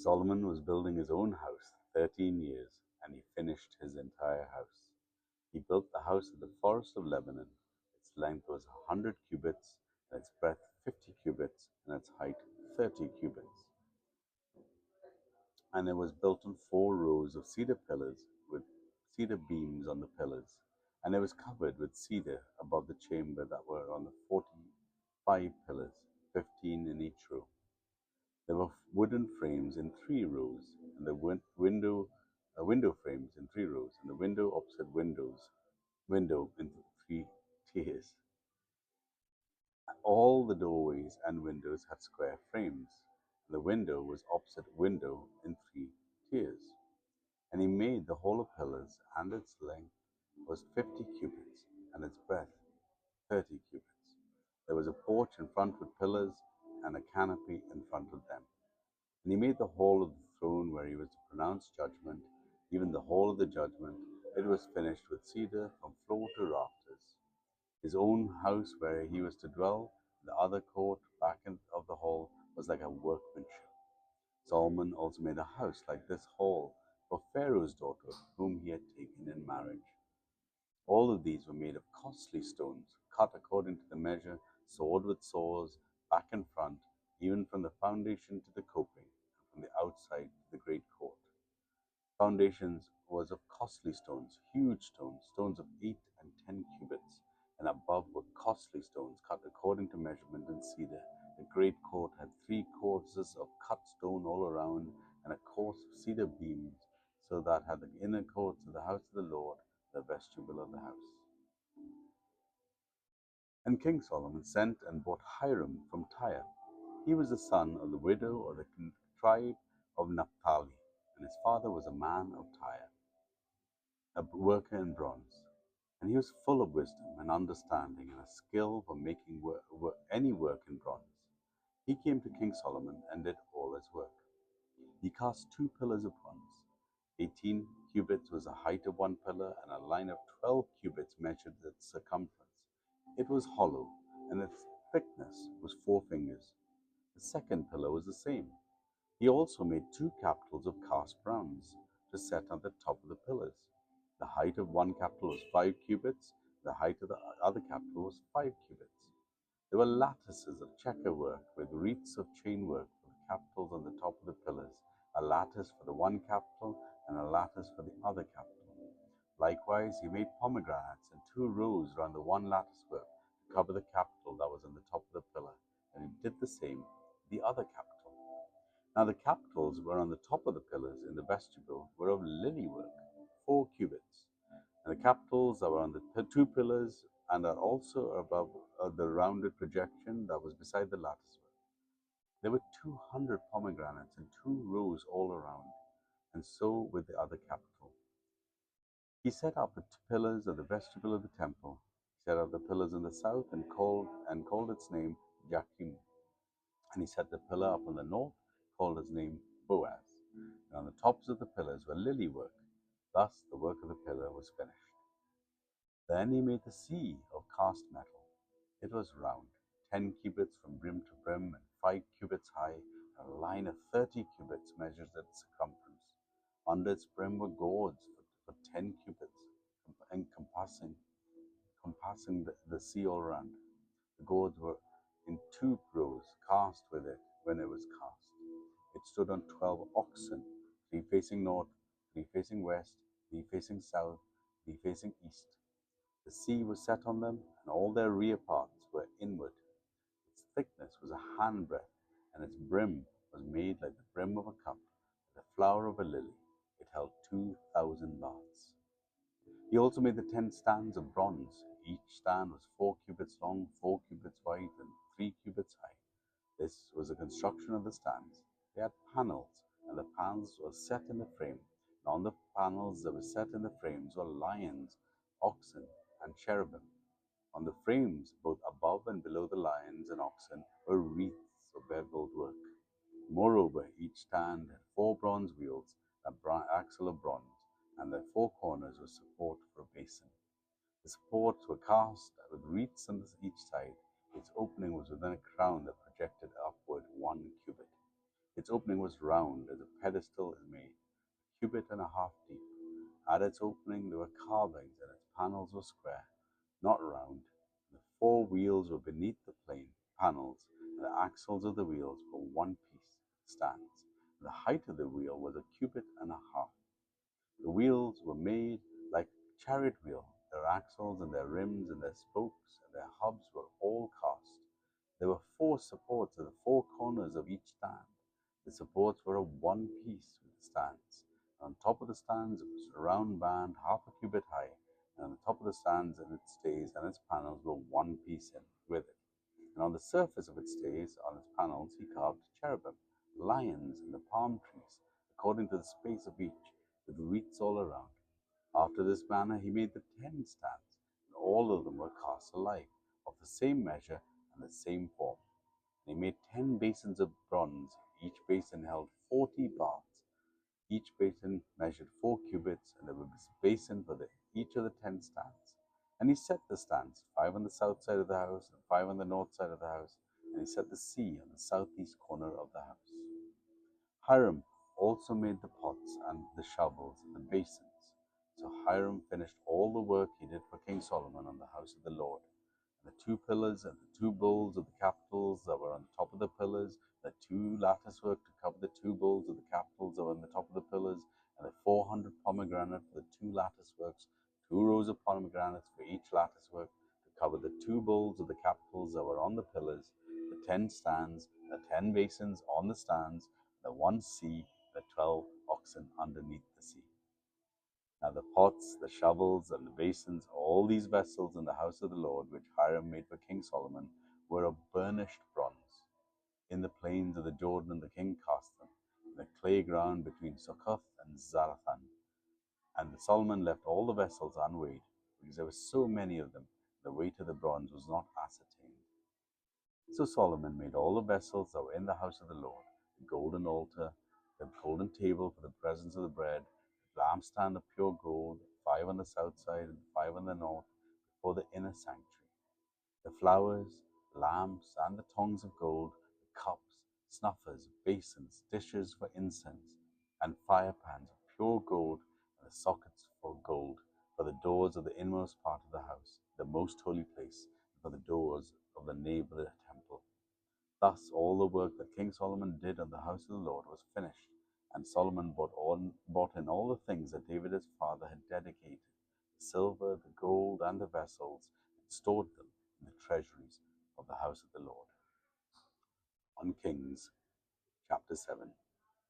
Solomon was building his own house 13 years, and he finished his entire house. He built the house of the forest of Lebanon. Its length was 100 cubits, and its breadth 50 cubits, and its height 30 cubits. And it was built on 4 rows of cedar pillars with cedar beams on the pillars, and it was covered with cedar above the chamber that were on the 45 pillars, 15 in each row. There were wooden frames in 3 rows, and the window frames in 3 rows, and the window opposite window in 3 tiers. All the doorways and windows had square frames, and the window was opposite window in 3 tiers. And he made the whole of pillars, and its length was 50 cubits, and its breadth 30 cubits. There was a porch in front with pillars, and a canopy in front of them. And he made the hall of the throne where he was to pronounce judgment, even the hall of the judgment. It was finished with cedar from floor to rafters. His own house where he was to dwell, the other court back of the hall, was like a workmanship. Solomon also made a house like this hall for Pharaoh's daughter, whom he had taken in marriage. All of these were made of costly stones, cut according to the measure, sawed with saws, back and front, even from the foundation to the coping, and from the outside to the great court. Foundations was of costly stones, huge stones, stones of 8 and 10 cubits, and above were costly stones, cut according to measurement in cedar. The great court had 3 courses of cut stone all around, and a course of cedar beams, so that had the inner courts of the house of the Lord, the vestibule of the house. And King Solomon sent and bought Hiram from Tyre. He was the son of the widow of the tribe of Naphtali, and his father was a man of Tyre, a worker in bronze. And he was full of wisdom and understanding and a skill for making any work in bronze. He came to King Solomon and did all his work. He cast 2 pillars of bronze. 18 cubits was the height of one pillar, and a line of 12 cubits measured its circumference. It was hollow, and its thickness was 4 fingers. The second pillar was the same. He also made 2 capitals of cast bronze to set on the top of the pillars. The height of one capital was 5 cubits, the height of the other capital was 5 cubits. There were lattices of checker work with wreaths of chain work for the capitals on the top of the pillars, a lattice for the one capital and a lattice for the other capital. Likewise, he made pomegranates in 2 rows round the one lattice work to cover the capital that was on the top of the pillar, and he did the same with the other capital. Now the capitals were on the top of the pillars in the vestibule were of lily work, 4 cubits, and the capitals that were on the 2 pillars and are also above the rounded projection that was beside the lattice work. There were 200 pomegranates in 2 rows all around, and so with the other capital. He set up the pillars of the vestibule of the temple. He set up the pillars in the south and called its name Jachim. And he set the pillar up on the north, called its name Boaz. And on the tops of the pillars were lily work. Thus the work of the pillar was finished. Then he made the sea of cast metal. It was round, 10 cubits from brim to brim, and 5 cubits high, and a line of 30 cubits measures its circumference. Under its brim were gourds for 10 cubits, encompassing the sea all around. The gourds were in 2 rows, cast with it when it was cast. It stood on 12 oxen, 3 facing north, 3 facing west, 3 facing south, 3 facing east. The sea was set on them, and all their rear parts were inward. Its thickness was a handbreadth, and its brim was made like the brim of a cup, like the flower of a lily. It held 2,000 baths. He also made the 10 stands of bronze. Each stand was 4 cubits long, 4 cubits wide, and 3 cubits high. This was the construction of the stands. They had panels, and the panels were set in the frame. And on the panels that were set in the frames were lions, oxen, and cherubim. On the frames, both above and below the lions and oxen, were wreaths of beveled work. Moreover, each stand had 4 bronze wheels, an axle of bronze, and their 4 corners were support for a basin. The supports were cast with wreaths on each side. Its opening was within a crown that projected upward 1 cubit. Its Its opening was round as a pedestal is made, a cubit and a half deep. At its opening there were carvings, and its panels were square, not round. The four wheels were beneath the plain panels, and the axles of the wheels were one piece stands. The height of the wheel was a cubit and a half. The wheels were made like a chariot wheel. Their axles and their rims and their spokes and their hubs were all cast. There were four supports at the four corners of each stand. The supports were of one piece with the stands. On top of the stands was a round band half a cubit high, and on the top of the stands and its stays and its panels were one piece in with it. And on the surface of its stays, on its panels, he carved cherubim, lions, and the palm trees, according to the space of each, with wreaths all around. After this manner he made the 10 stands, and all of them were cast alike, of the same measure and the same form. And he made 10 basins of bronze. Each basin held 40 baths. Each basin measured 4 cubits, and there was a basin for each of the 10 stands. And he set the stands, 5 on the south side of the house, and 5 on the north side of the house, and he set the sea on the southeast corner of the house. Hiram also made the pots and the shovels and the basins. So Hiram finished all the work he did for King Solomon on the house of the Lord. And the 2 pillars and the 2 bowls of the capitals that were on the top of the pillars, the 2 lattice work to cover the 2 bowls of the capitals that were on the top of the pillars, and the 400 pomegranates for the 2 lattice works, 2 rows of pomegranates for each lattice work to cover the 2 bowls of the capitals that were on the pillars, the 10 stands, the 10 basins on the stands, the 1 sea, the 12 oxen underneath the sea. Now the pots, the shovels, and the basins, all these vessels in the house of the Lord, which Hiram made for King Solomon, were of burnished bronze. In the plains of the Jordan the king cast them, in the clay ground between Succoth and Zarethan. And Solomon left all the vessels unweighed, because there were so many of them, the weight of the bronze was not ascertained. So Solomon made all the vessels that were in the house of the Lord, the golden altar, the golden table for the presence of the bread, the lampstand of pure gold, 5 on the south side and 5 on the north, before the inner sanctuary, the flowers, lamps, and the tongs of gold, the cups, snuffers, basins, dishes for incense, and fire pans of pure gold, and the sockets for gold, for the doors of the inmost part of the house, the most holy place, and for the doors of the nave of the temple. Thus all the work that King Solomon did on the house of the Lord was finished, and Solomon brought in all the things that David his father had dedicated, the silver, the gold, and the vessels, and stored them in the treasuries of the house of the Lord. On Kings chapter 7.